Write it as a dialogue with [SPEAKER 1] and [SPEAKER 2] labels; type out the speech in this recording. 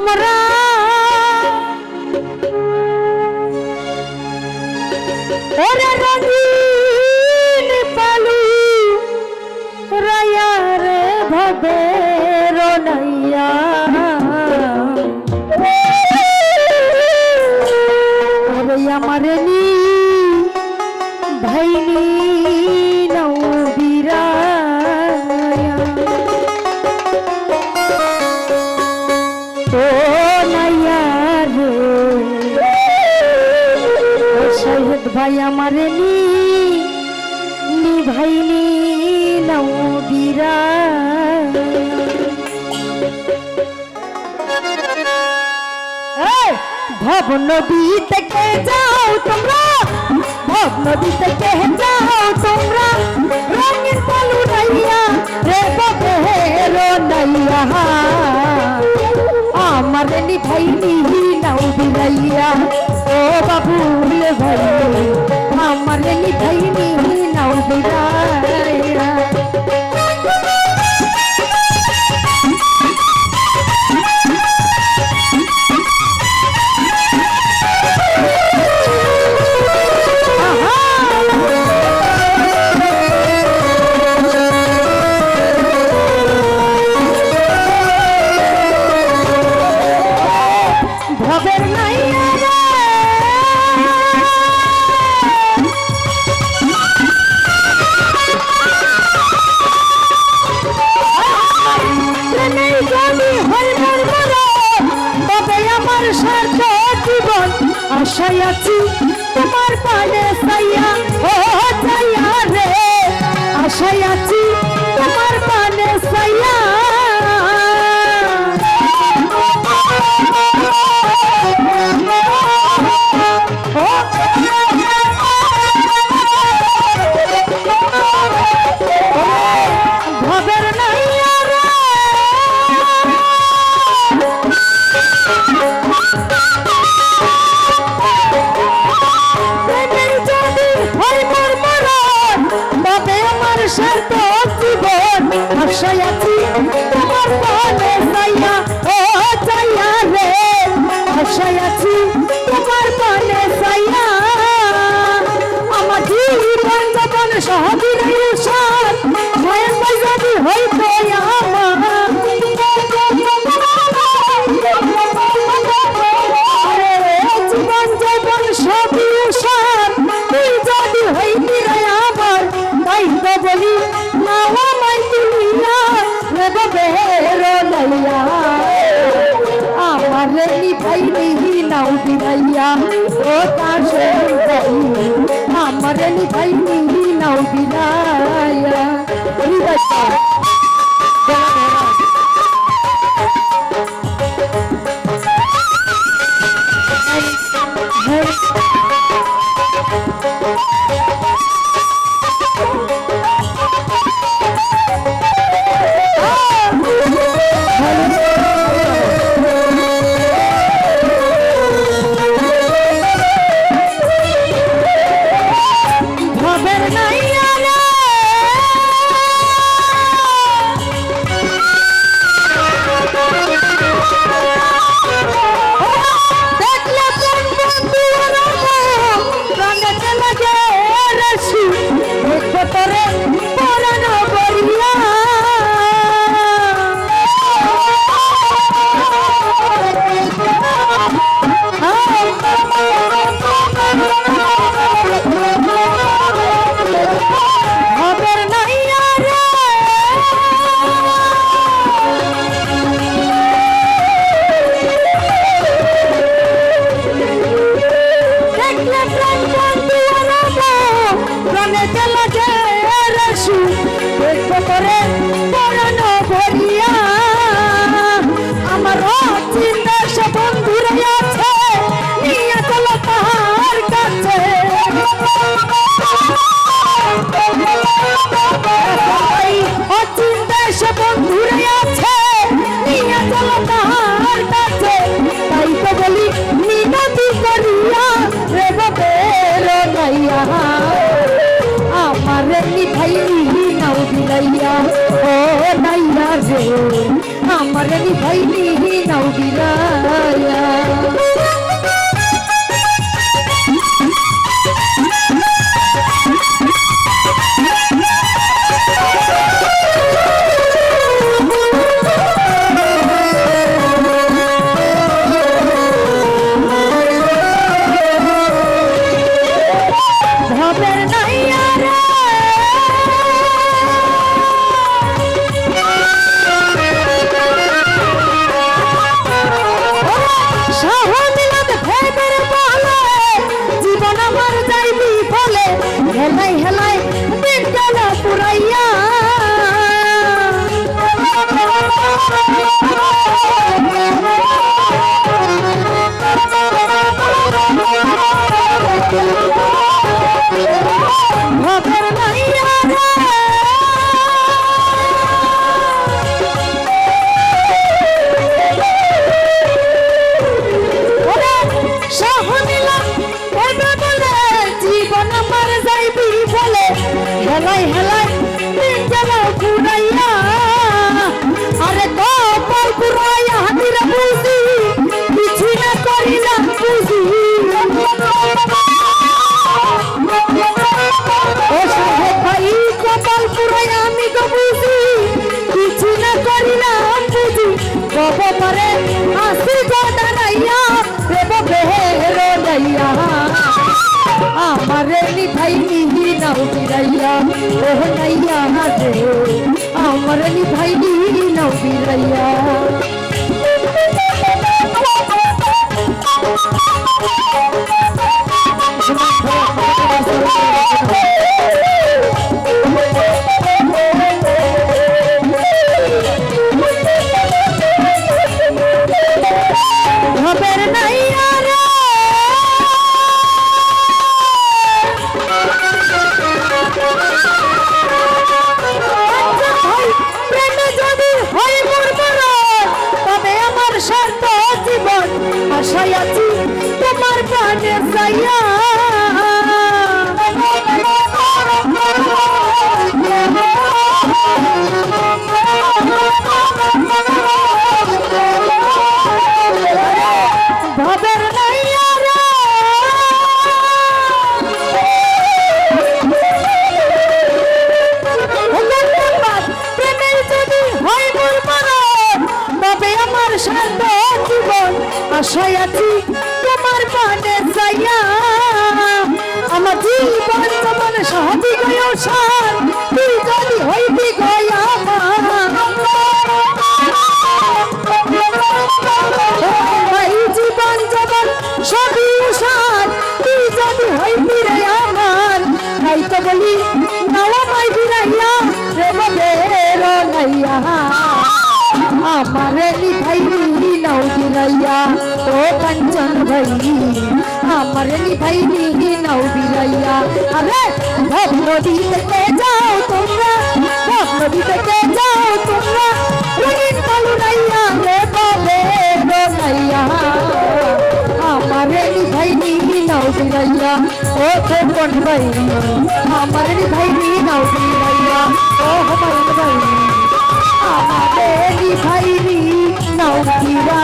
[SPEAKER 1] তোমরা ওরে রঙিন পালু রায়া রে ভবে রনাইয়া ওরে আমারে নি ভাইনি নৌ বিরায়া ও নাইয়া রে ও শহীদ ভাই আমারে নি ভাইনি নৌ বিরায়া ভব নদী থেকে যাও তোমরা ভব নদী থেকে যাও তোমরা রঙিন পালু নাইয়া রে ববে রনাইয়া আমার নি ভাই নি নাও বিলাইয়া ও বাবুল ভাই আমার নি ভাই নি নাও বিলাইয়া আশায় আছি তোমার পানে সাইয়া ও সাইয়া রে আশায় আছি তোমার পানে সাইয়া ভবের নাইয়া রে শর্ত জীবন আশায় আছি তোমার পানে সাইয়া ও সাইয়া রে আশায় আছি তোমার পানে সাইয়া আমার জীবন যখন সহবির সাথ ভয়ের যদি হইতো জীবন যখন সবই সাথ তুই যদি হইতি রে আমার তাই তো বলি মাওয়া মাই তুলিয়া রে ববে রনাইয়া আমার নি ভাই নি নাও বিলাইয়া ও কাশে ভাই আমার নি ভাই নি নাও বিলাইয়া আমার চিন্তা সব বন্ধুরা আছে নিয়ে চলো তাহার কাছে চিন্তা সব বন্ধুরা আছে নিয়ে চলো তাহার কাছে তাই তো বলি মিনতি করিয়া রে ববে রনাইয়া আমার নি ভাই নাও বিলাইয়া ও নাইয়া রে আমার নিভাইনি নাও বিরায়া হেলাই হেলাই দিনটা পুরাইয়া ভবের নাইয়া হেলাই হেলাই দিনটা পুরাইয়া আরে তো পর পুরাইয়া হাতিরা বুঝি কিছু না করিলাম বুঝি ও সাহেব ভাই কপাল পুরাইয়া আমি তো বুঝি কিছু না করিলাম বুঝি কব পারে আসি দাঁড়াইয়া দেব বেহেরো দাইয়া আমারে নিভাইনি নাও বিরাইয়া ওহ নাইয়া রে আমারে নিভাইনি নাও বিরাইয়া ভবের নাইয়া স্বার্থ জীবন আশায় আছি তোমার প্রাণে যাইয়া ভবের নাইয়া প্রেমের যদি হয় মোর মরণ তবে আমার স্বার্থ জীবন আশায় আছি তোমার প্রাণে যাইয়া আমার জীবন যেমন সহজে গয় সার তুই যদি হইবি গয়া এই জীবন যেমন সবই সার তুই যদি হইবি রে আমার তাই তো বলি নাও মাই বিরাইয়া রে বের নাইয়া আমারে নিভাইনি নাও বিরাইয়া ও কাঞ্চন ভাই আমারে নিভাইনি নাও বিরাইয়া আরে ভব নদী থেকে যাও তোমরা ভব নদী থেকে যাও তোমরা রঙিন কালু নাইয়া রে বাবে নাইয়া আমারে নিভাইনি নাও বিরাইয়া ও খোকন ভাই আমারে নিভাইনি নাও বিরাইয়া ও হমায়ন ভাই আমাদের ভাইরি নাও বিরাইয়া